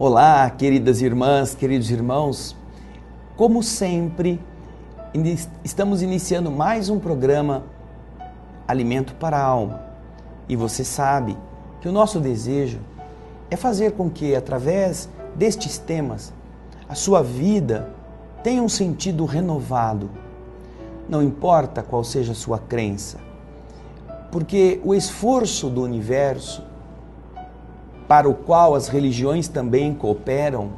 Olá, queridas irmãs, queridos irmãos. Como sempre, estamos iniciando mais um programa Alimento para a Alma. E você sabe que o nosso desejo é fazer com que, através destes temas, a sua vida tenha um sentido renovado. Não importa qual seja a sua crença, porque o esforço do universo, para o qual as religiões também cooperam,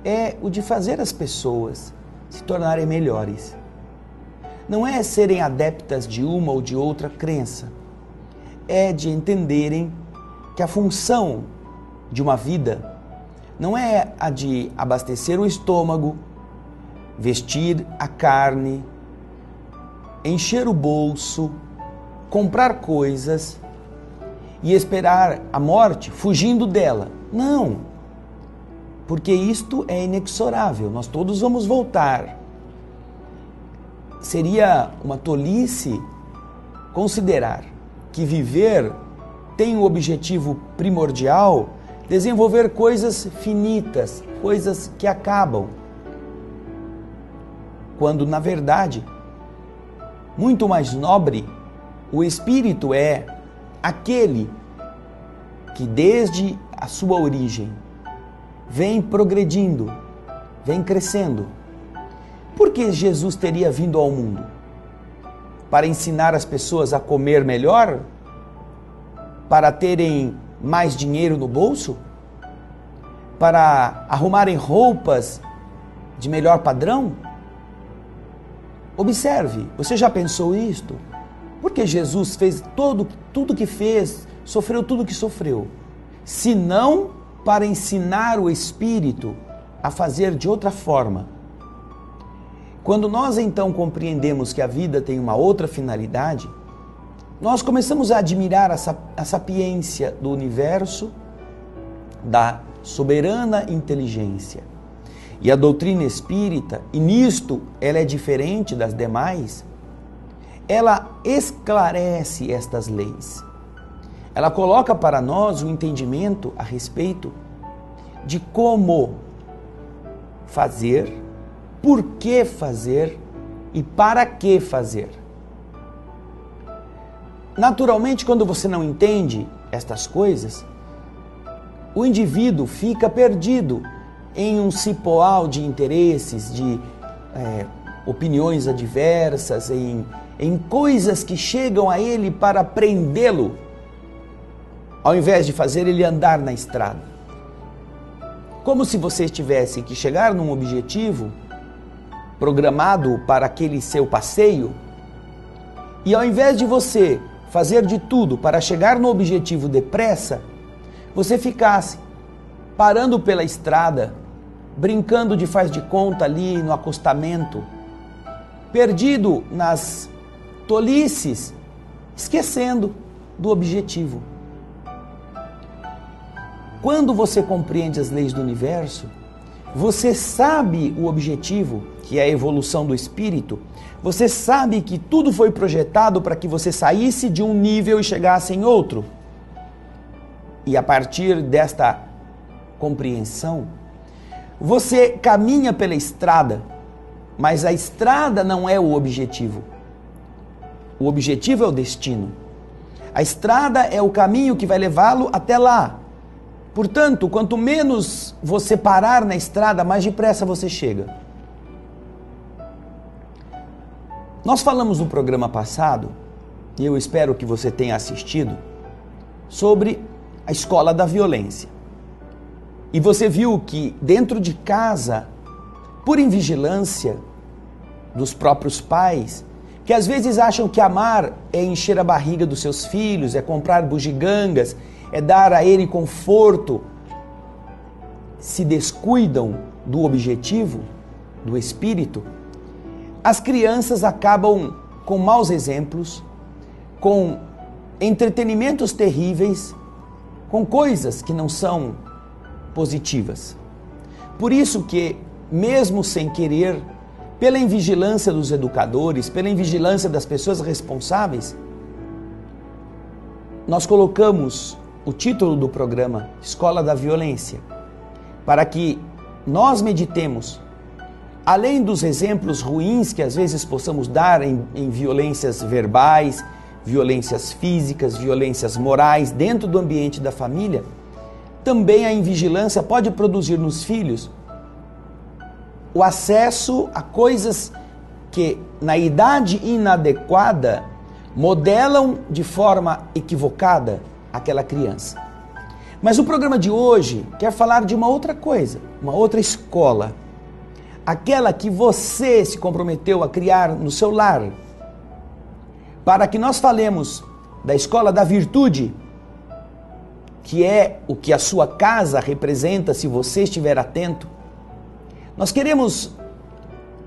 é o de fazer as pessoas se tornarem melhores. Não é serem adeptas de uma ou de outra crença, é de entenderem que a função de uma vida não é a de abastecer o estômago, vestir a carne, encher o bolso, comprar coisas e esperar a morte fugindo dela. Não, porque isto é inexorável, nós todos vamos voltar. Seria uma tolice considerar que viver tem o objetivo primordial desenvolver coisas finitas, coisas que acabam, quando na verdade, muito mais nobre, o espírito é aquele que desde a sua origem vem progredindo, vem crescendo. Por que Jesus teria vindo ao mundo? Para ensinar as pessoas a comer melhor? Para terem mais dinheiro no bolso? Para arrumarem roupas de melhor padrão? Observe, você já pensou isto? Porque Jesus fez tudo que fez, sofreu tudo que sofreu, se não para ensinar o Espírito a fazer de outra forma. Quando nós então compreendemos que a vida tem uma outra finalidade, nós começamos a admirar a sapiência do universo, da soberana inteligência. E a doutrina espírita, e nisto ela é diferente das demais, ela esclarece estas leis. Ela coloca para nós o entendimento a respeito de como fazer, por que fazer e para que fazer. Naturalmente, quando você não entende estas coisas, o indivíduo fica perdido em um cipoal de interesses, de opiniões adversas, em coisas que chegam a ele para prendê-lo, ao invés de fazer ele andar na estrada. Como se você tivesse que chegar num objetivo programado para aquele seu passeio, e ao invés de você fazer de tudo para chegar no objetivo depressa, você ficasse parando pela estrada, brincando de faz de conta ali no acostamento, perdido nas tolices, esquecendo do objetivo. Quando você compreende as leis do universo, você sabe o objetivo, que é a evolução do espírito, você sabe que tudo foi projetado para que você saísse de um nível e chegasse em outro. E a partir desta compreensão, você caminha pela estrada, mas a estrada não é o objetivo. O objetivo é o destino. A estrada é o caminho que vai levá-lo até lá. Portanto, quanto menos você parar na estrada, mais depressa você chega. Nós falamos no programa passado, e eu espero que você tenha assistido, sobre a escola da violência. E você viu que dentro de casa, por invigilância dos próprios pais, que às vezes acham que amar é encher a barriga dos seus filhos, é comprar bugigangas, é dar a ele conforto, se descuidam do objetivo, do espírito, as crianças acabam com maus exemplos, com entretenimentos terríveis, com coisas que não são positivas. Por isso que, mesmo sem querer, pela invigilância dos educadores, pela invigilância das pessoas responsáveis, nós colocamos o título do programa Escola da Violência, para que nós meditemos, além dos exemplos ruins que às vezes possamos dar em violências verbais, violências físicas, violências morais dentro do ambiente da família, também a invigilância pode produzir nos filhos o acesso a coisas que, na idade inadequada, modelam de forma equivocada aquela criança. Mas o programa de hoje quer falar de uma outra coisa, uma outra escola, aquela que você se comprometeu a criar no seu lar, para que nós falemos da escola da virtude, que é o que a sua casa representa se você estiver atento. Nós queremos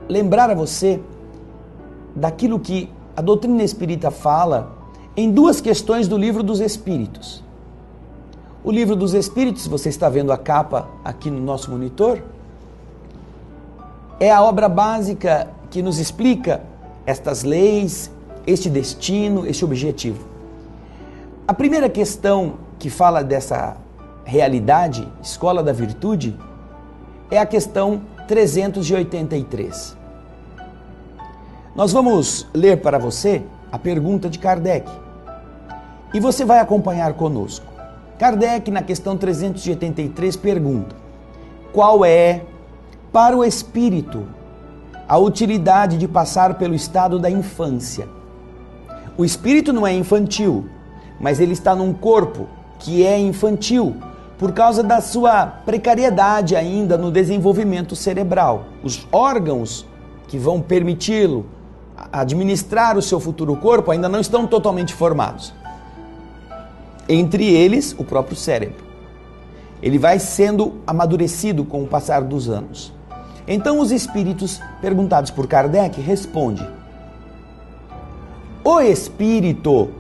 lembrar a você daquilo que a doutrina espírita fala em duas questões do Livro dos Espíritos. O Livro dos Espíritos, você está vendo a capa aqui no nosso monitor, é a obra básica que nos explica estas leis, este destino, este objetivo. A primeira questão que fala dessa realidade, escola da virtude, é a questão 383. Nós vamos ler para você a pergunta de Kardec e você vai acompanhar conosco. Kardec, na questão 383, pergunta: qual é, para o espírito, a utilidade de passar pelo estado da infância? O espírito não é infantil, mas ele está num corpo que é infantil por causa da sua precariedade ainda no desenvolvimento cerebral. Os órgãos que vão permiti-lo administrar o seu futuro corpo ainda não estão totalmente formados. Entre eles, o próprio cérebro. Ele vai sendo amadurecido com o passar dos anos. Então os espíritos, perguntados por Kardec, respondem: o espírito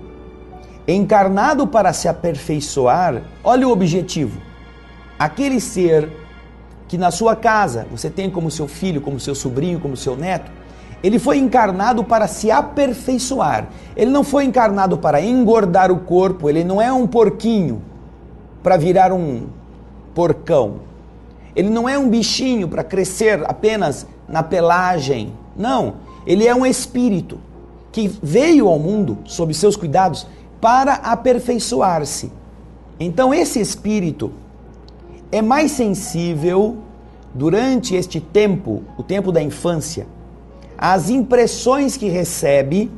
encarnado para se aperfeiçoar, olha o objetivo. Aquele ser que na sua casa você tem como seu filho, como seu sobrinho, como seu neto, ele foi encarnado para se aperfeiçoar. Ele não foi encarnado para engordar o corpo, ele não é um porquinho para virar um porcão. Ele não é um bichinho para crescer apenas na pelagem. Não, ele é um espírito que veio ao mundo, sob seus cuidados, para aperfeiçoar-se. Então esse espírito é mais sensível durante este tempo, o tempo da infância, às impressões que recebe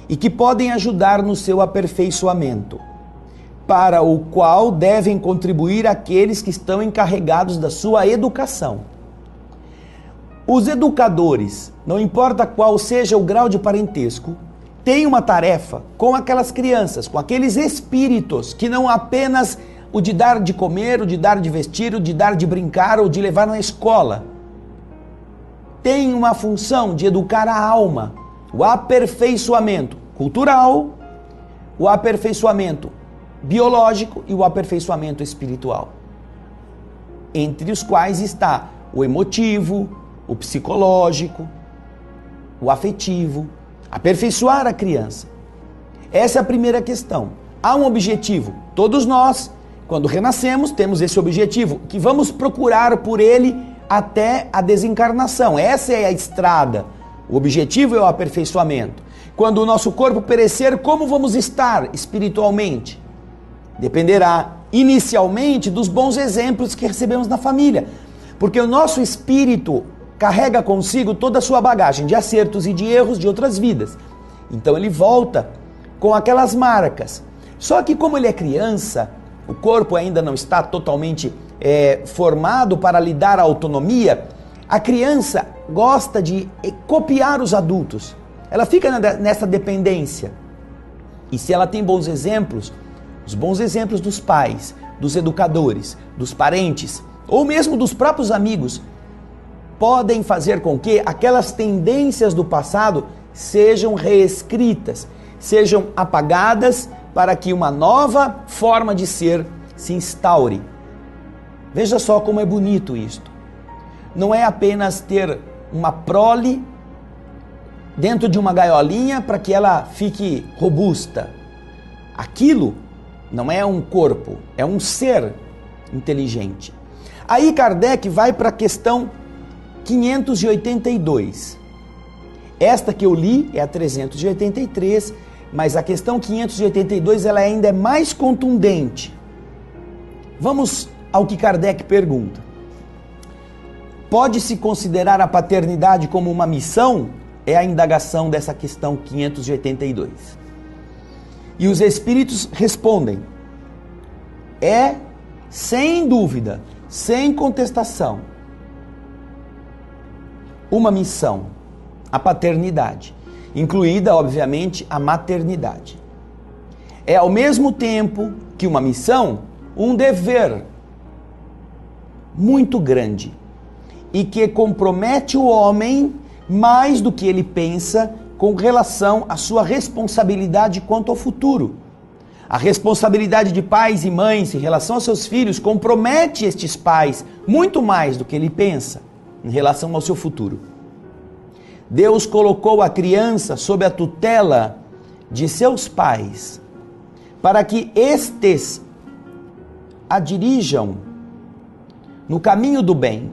e que podem ajudar no seu aperfeiçoamento, para o qual devem contribuir aqueles que estão encarregados da sua educação. Os educadores, não importa qual seja o grau de parentesco, têm uma tarefa com aquelas crianças, com aqueles espíritos, que não apenas o de dar de comer, o de dar de vestir, o de dar de brincar ou de levar na escola. Tem uma função de educar a alma, o aperfeiçoamento cultural, o aperfeiçoamento biológico e o aperfeiçoamento espiritual, entre os quais está o emotivo, o psicológico, o afetivo, aperfeiçoar a criança. Essa é a primeira questão. Há um objetivo. Todos nós, quando renascemos, temos esse objetivo, que vamos procurar por ele até a desencarnação. Essa é a estrada. O objetivo é o aperfeiçoamento. Quando o nosso corpo perecer, como vamos estar espiritualmente? Dependerá inicialmente dos bons exemplos que recebemos na família, porque o nosso espírito carrega consigo toda a sua bagagem de acertos e de erros de outras vidas. Então ele volta com aquelas marcas. Só que como ele é criança, o corpo ainda não está totalmente formado para lhe dar a autonomia, a criança gosta de copiar os adultos. Ela fica nessa dependência. E se ela tem bons exemplos, os bons exemplos dos pais, dos educadores, dos parentes, ou mesmo dos próprios amigos, podem fazer com que aquelas tendências do passado sejam reescritas, sejam apagadas para que uma nova forma de ser se instaure. Veja só como é bonito isto. Não é apenas ter uma prole dentro de uma gaiolinha para que ela fique robusta. Aquilo não é um corpo, é um ser inteligente. Aí Kardec vai para a questão 582. Esta que eu li é a 383, mas a questão 582 ela ainda é mais contundente. Vamos ao que Kardec pergunta. Pode-se considerar a paternidade como uma missão? É a indagação dessa questão 582. E os espíritos respondem: é, sem dúvida, sem contestação, uma missão, a paternidade, incluída, obviamente, a maternidade. É, ao mesmo tempo que uma missão, um dever muito grande e que compromete o homem mais do que ele pensa com relação à sua responsabilidade quanto ao futuro. A responsabilidade de pais e mães em relação aos seus filhos compromete estes pais muito mais do que ele pensa em relação ao seu futuro. Deus colocou a criança sob a tutela de seus pais para que estes a dirijam no caminho do bem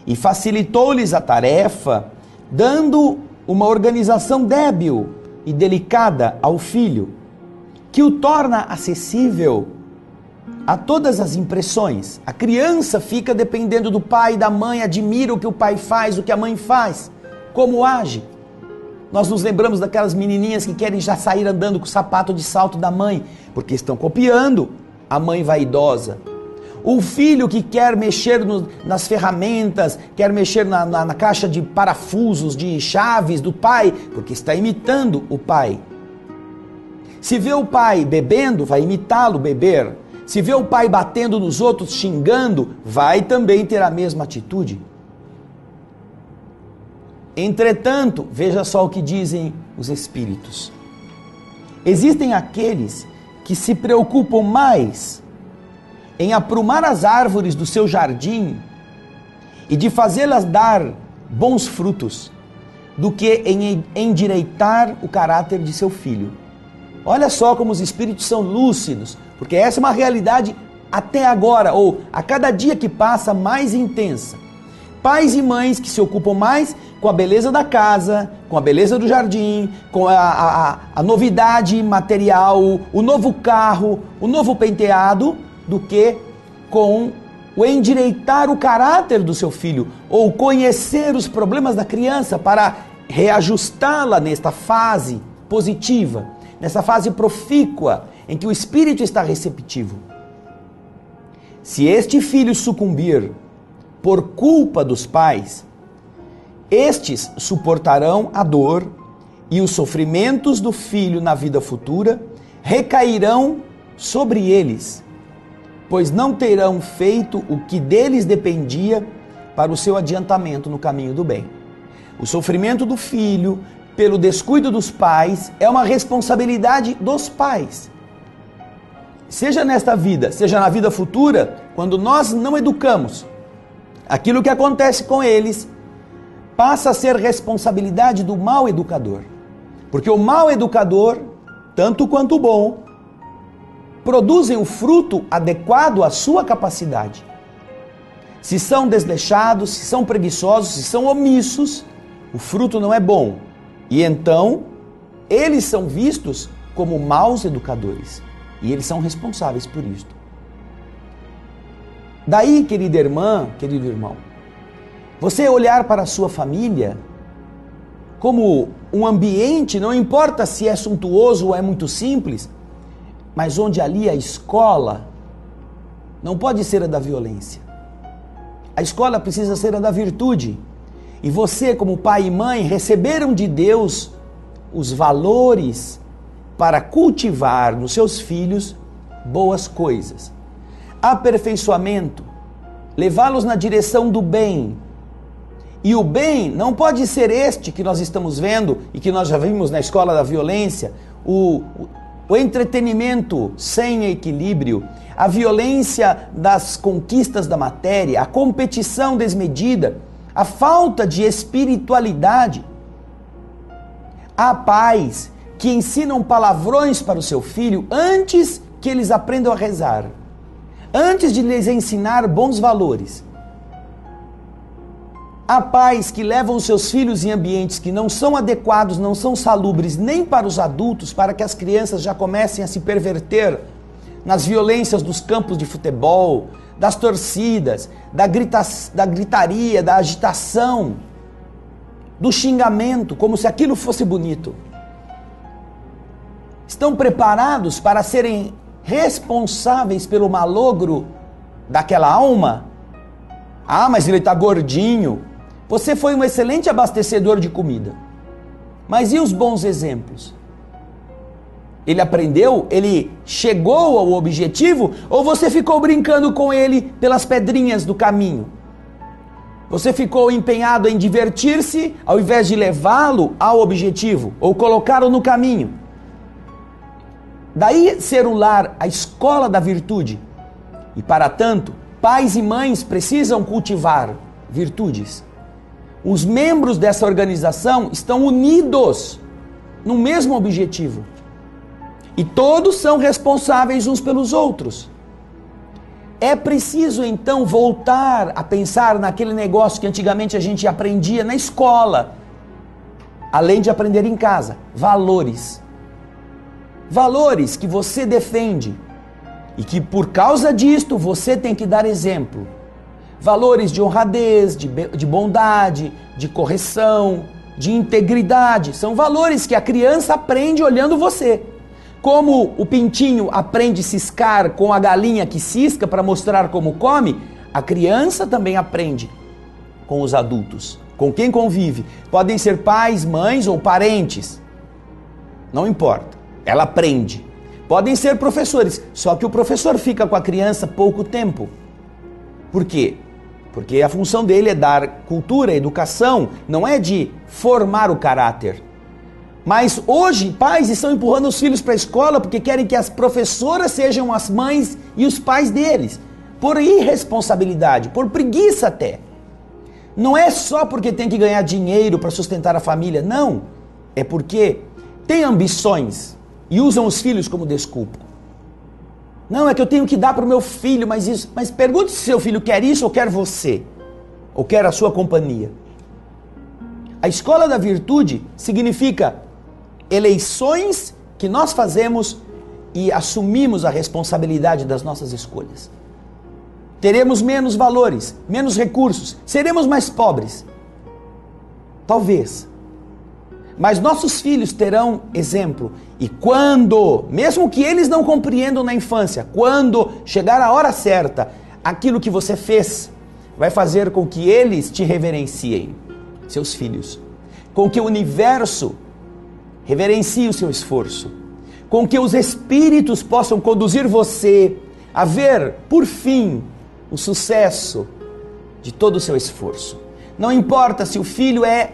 e facilitou-lhes a tarefa, dando uma organização débil e delicada ao filho, que o torna acessível a todas as impressões. A criança fica dependendo do pai e da mãe, admira o que o pai faz, o que a mãe faz, como age. Nós nos lembramos daquelas menininhas que querem já sair andando com o sapato de salto da mãe, porque estão copiando a mãe vaidosa. O filho que quer mexer nas ferramentas, quer mexer na caixa de parafusos, de chaves do pai, porque está imitando o pai. Se vê o pai bebendo, vai imitá-lo beber. Se vê o pai batendo nos outros, xingando, vai também ter a mesma atitude. Entretanto, veja só o que dizem os espíritos. Existem aqueles que se preocupam mais em aprumar as árvores do seu jardim e de fazê-las dar bons frutos, do que em endireitar o caráter de seu filho. Olha só como os espíritos são lúcidos, porque essa é uma realidade até agora, ou a cada dia que passa, mais intensa. Pais e mães que se ocupam mais com a beleza da casa, com a beleza do jardim, com a novidade material, o novo carro, o novo penteado, do que com o endireitar o caráter do seu filho, ou conhecer os problemas da criança para reajustá-la nesta fase positiva, nessa fase profícua, em que o espírito está receptivo. Se este filho sucumbir por culpa dos pais, estes suportarão a dor e os sofrimentos do filho na vida futura recairão sobre eles, pois não terão feito o que deles dependia para o seu adiantamento no caminho do bem. O sofrimento do filho pelo descuido dos pais é uma responsabilidade dos pais. Seja nesta vida, seja na vida futura, quando nós não educamos, aquilo que acontece com eles passa a ser responsabilidade do mau educador. Porque o mau educador, tanto quanto o bom, produzem o fruto adequado à sua capacidade. Se são desleixados, se são preguiçosos, se são omissos, o fruto não é bom. E então, eles são vistos como maus educadores. E eles são responsáveis por isto. Daí, querida irmã, querido irmão, você olhar para a sua família como um ambiente, não importa se é suntuoso ou é muito simples, mas onde ali a escola não pode ser a da violência. A escola precisa ser a da virtude. E você, como pai e mãe, receberam de Deus os valores para cultivar nos seus filhos boas coisas. Aperfeiçoamento, levá-los na direção do bem. E o bem não pode ser este que nós estamos vendo e que nós já vimos na escola da violência, o entretenimento sem equilíbrio, a violência das conquistas da matéria, a competição desmedida, a falta de espiritualidade. Há pais que ensinam palavrões para o seu filho antes que eles aprendam a rezar. antes de lhes ensinar bons valores. Há pais que levam os seus filhos em ambientes que não são adequados, não são salubres nem para os adultos, para que as crianças já comecem a se perverter nas violências dos campos de futebol, das torcidas, da gritaria, da agitação, do xingamento, como se aquilo fosse bonito. Estão preparados para serem responsáveis pelo malogro daquela alma? Ah, mas ele está gordinho. Você foi um excelente abastecedor de comida. Mas e os bons exemplos? Ele aprendeu? Ele chegou ao objetivo? Ou você ficou brincando com ele pelas pedrinhas do caminho? Você ficou empenhado em divertir-se ao invés de levá-lo ao objetivo ou colocá-lo no caminho? Daí ser o lar a escola da virtude. E para tanto, pais e mães precisam cultivar virtudes. Os membros dessa organização estão unidos no mesmo objetivo. E todos são responsáveis uns pelos outros. É preciso então voltar a pensar naquele negócio que antigamente a gente aprendia na escola, além de aprender em casa, valores. Valores que você defende e que por causa disto você tem que dar exemplo. Valores de honradez, de bondade, de correção, de integridade. São valores que a criança aprende olhando você. Como o pintinho aprende a ciscar com a galinha que cisca para mostrar como come, a criança também aprende com os adultos, com quem convive. Podem ser pais, mães ou parentes. Não importa, ela aprende. Podem ser professores, só que o professor fica com a criança pouco tempo. Por quê? Porque a função dele é dar cultura, educação, não é de formar o caráter. Mas hoje, pais estão empurrando os filhos para a escola porque querem que as professoras sejam as mães e os pais deles. Por irresponsabilidade, por preguiça até. Não é só porque tem que ganhar dinheiro para sustentar a família, não. É porque tem ambições e usam os filhos como desculpa. Não, é que eu tenho que dar para o meu filho, mas pergunte se seu filho quer isso ou quer você, ou quer a sua companhia. A escola da virtude significa eleições que nós fazemos e assumimos a responsabilidade das nossas escolhas. Teremos menos valores, menos recursos, seremos mais pobres. Talvez. Mas nossos filhos terão exemplo. E quando, mesmo que eles não compreendam na infância, quando chegar a hora certa, aquilo que você fez vai fazer com que eles te reverenciem, seus filhos. Com que o universo reverencie o seu esforço. Com que os espíritos possam conduzir você a ver, por fim, o sucesso de todo o seu esforço. Não importa se o filho é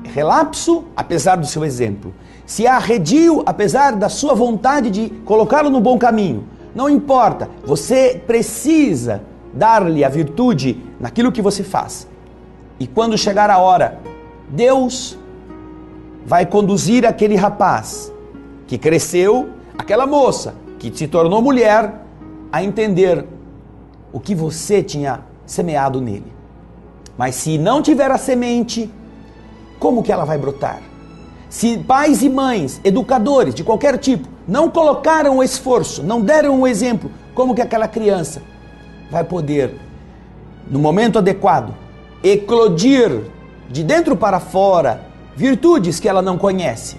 relapso, apesar do seu exemplo. Se é arredio, apesar da sua vontade de colocá-lo no bom caminho. Não importa, você precisa dar-lhe a virtude naquilo que você faz. E quando chegar a hora, Deus vai conduzir aquele rapaz que cresceu, aquela moça que se tornou mulher, a entender o que você tinha semeado nele. Mas se não tiver a semente, como que ela vai brotar? Se pais e mães, educadores de qualquer tipo, não colocaram o esforço, não deram o exemplo, como que aquela criança vai poder, no momento adequado, eclodir de dentro para fora virtudes que ela não conhece?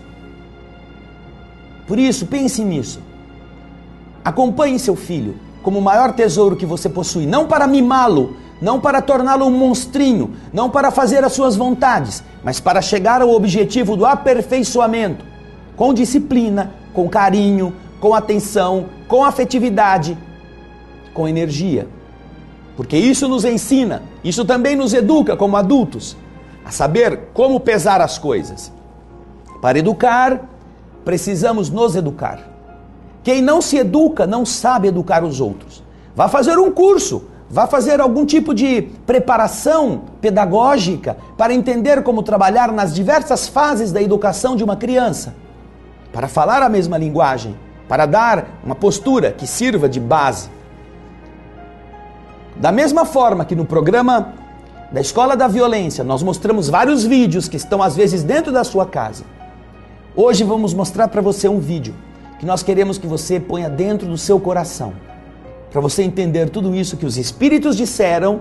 Por isso, pense nisso. Acompanhe seu filho como o maior tesouro que você possui, não para mimá-lo, não para torná-lo um monstrinho, não para fazer as suas vontades, mas para chegar ao objetivo do aperfeiçoamento, com disciplina, com carinho, com atenção, com afetividade, com energia. Porque isso nos ensina, isso também nos educa como adultos, a saber como pesar as coisas. Para educar, precisamos nos educar. Quem não se educa não sabe educar os outros. Vá fazer um curso, vá fazer algum tipo de preparação pedagógica para entender como trabalhar nas diversas fases da educação de uma criança, para falar a mesma linguagem, para dar uma postura que sirva de base. Da mesma forma que no programa da Escola da Violência nós mostramos vários vídeos que estão às vezes dentro da sua casa, hoje vamos mostrar para você um vídeo que nós queremos que você ponha dentro do seu coração, para você entender tudo isso que os Espíritos disseram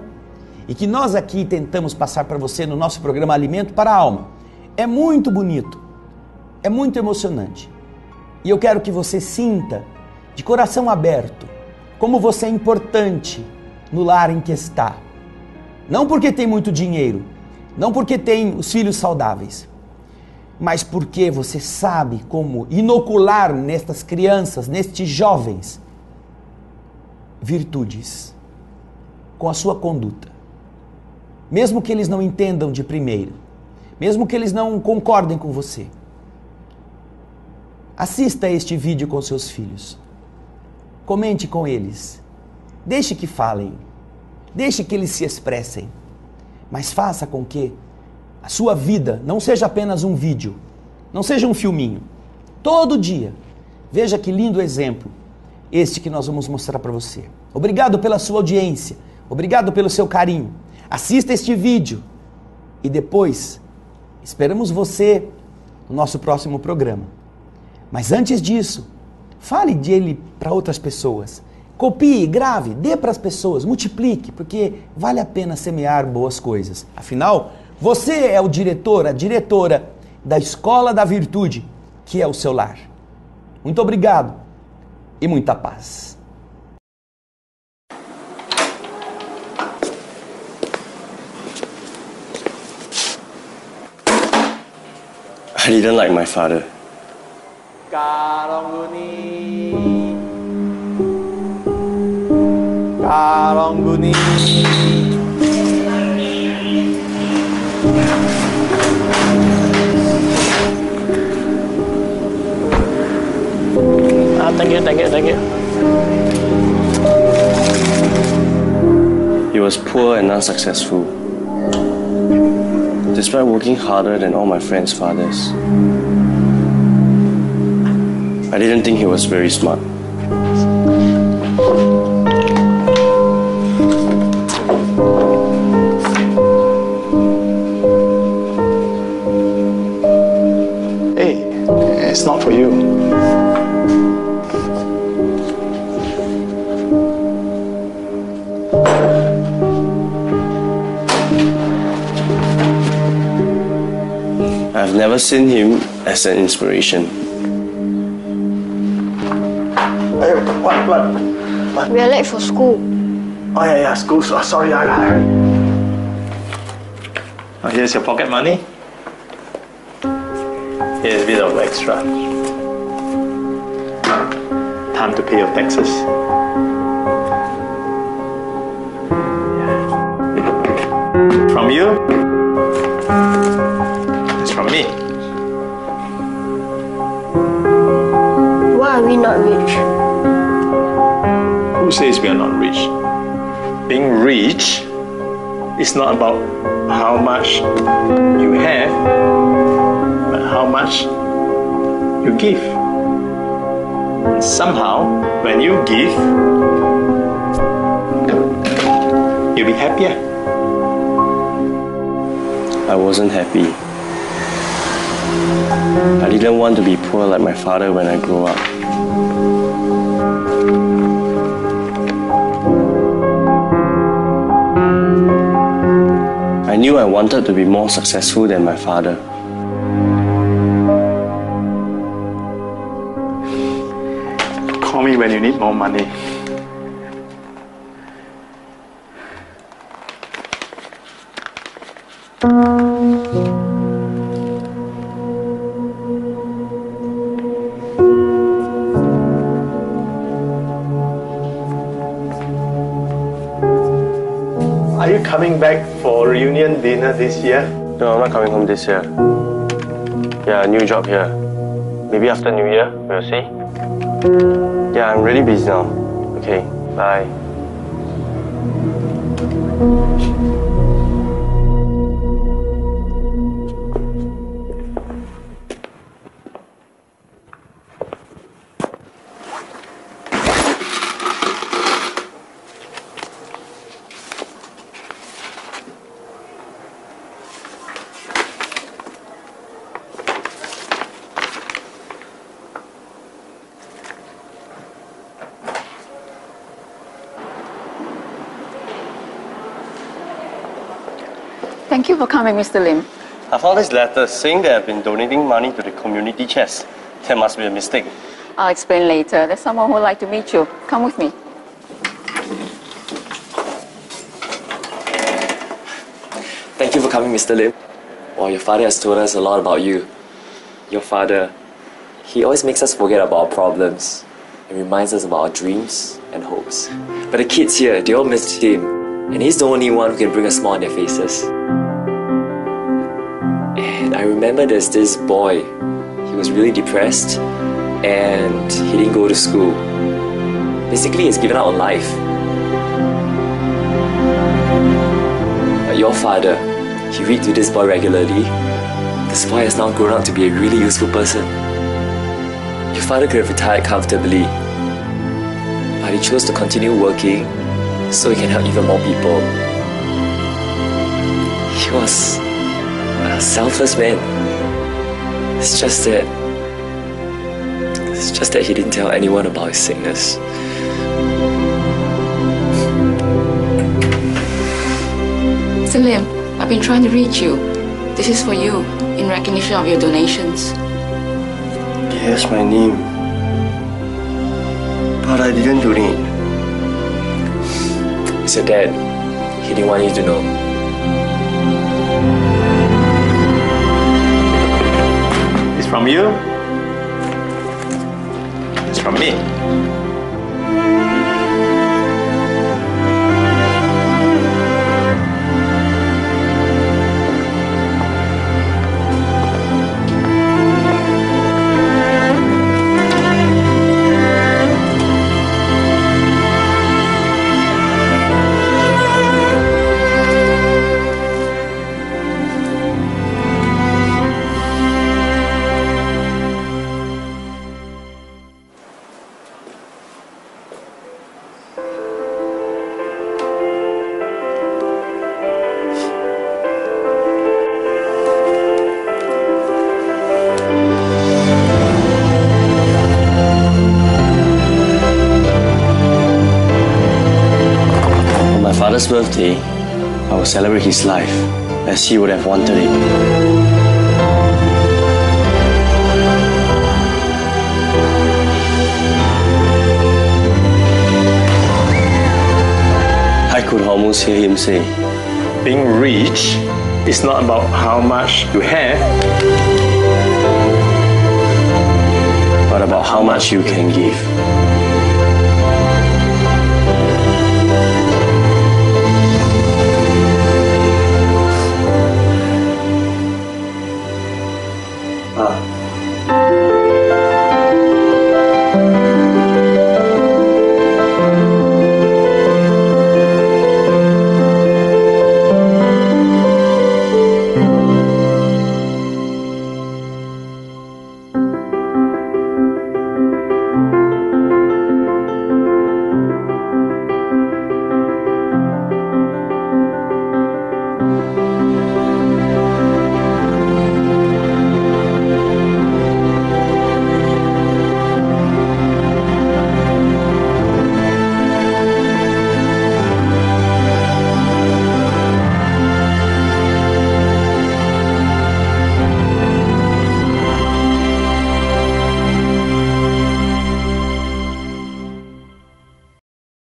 e que nós aqui tentamos passar para você no nosso programa Alimento para a Alma. É muito bonito, é muito emocionante. E eu quero que você sinta, de coração aberto, como você é importante no lar em que está. Não porque tem muito dinheiro, não porque tem os filhos saudáveis, mas porque você sabe como inocular nestas crianças, nestes jovens, virtudes com a sua conduta. Mesmo que eles não entendam de primeiro, mesmo que eles não concordem com você. Assista este vídeo com seus filhos. Comente com eles. Deixe que falem. Deixe que eles se expressem. Mas faça com que a sua vida não seja apenas um vídeo, não seja um filminho. Todo dia, veja que lindo exemplo este que nós vamos mostrar para você. Obrigado pela sua audiência, obrigado pelo seu carinho. Assista este vídeo e depois esperamos você no nosso próximo programa. Mas antes disso, fale dele para outras pessoas. Copie, grave, dê para as pessoas, multiplique, porque vale a pena semear boas coisas. Afinal, você é o diretor, a diretora da Escola da Virtude, que é o seu lar. Muito obrigado e muita paz. I didn't like my father. Karongguni. Thank you. He was poor and unsuccessful. Despite working harder than all my friends' fathers, I didn't think he was very smart. Hey, it's not for you. I've never seen him as an inspiration. Hey, what? We are late for school. Oh yeah, school. Sorry, I heard. Oh, here's your pocket money. Here's a bit of extra. Time to pay your taxes. From you. It's from me. Why are we not rich? Who says we are not rich? Being rich is not about how much you have, but how much you give. And somehow, when you give, you'll be happier. I wasn't happy. I didn't want to be poor like my father when I grew up. I knew I wanted to be more successful than my father. Call me when you need more money. Are you coming back for reunion dinner this year? No, I'm not coming home this year. Yeah, a new job here. Maybe after New Year, we'll see. Yeah, I'm really busy now. Okay, bye. you for coming, Mr. Lim. I found this letter saying that I've been donating money to the community chest. There must be a mistake. I'll explain later. There's someone who would like to meet you. Come with me. Thank you for coming, Mr. Lim. Well, your father has told us a lot about you. Your father, he always makes us forget about our problems and reminds us about our dreams and hopes. But the kids here, they all missed him, and he's the only one who can bring a smile on their faces. And I remember there's this boy. He was really depressed and he didn't go to school. Basically, he's given up on life. But your father, he read to this boy regularly. This boy has now grown up to be a really useful person. Your father could have retired comfortably, but he chose to continue working so he can help even more people. He was a selfless man. It's just that he didn't tell anyone about his sickness. Mr. Lim, I've been trying to reach you. This is for you, in recognition of your donations. Yes, my name. But I didn't donate. It's your dad. He didn't want you to know. It's from you. It's from me. Father's birthday, I will celebrate his life as he would have wanted it. I could almost hear him say, Being rich is not about how much you have, but about how much you can give.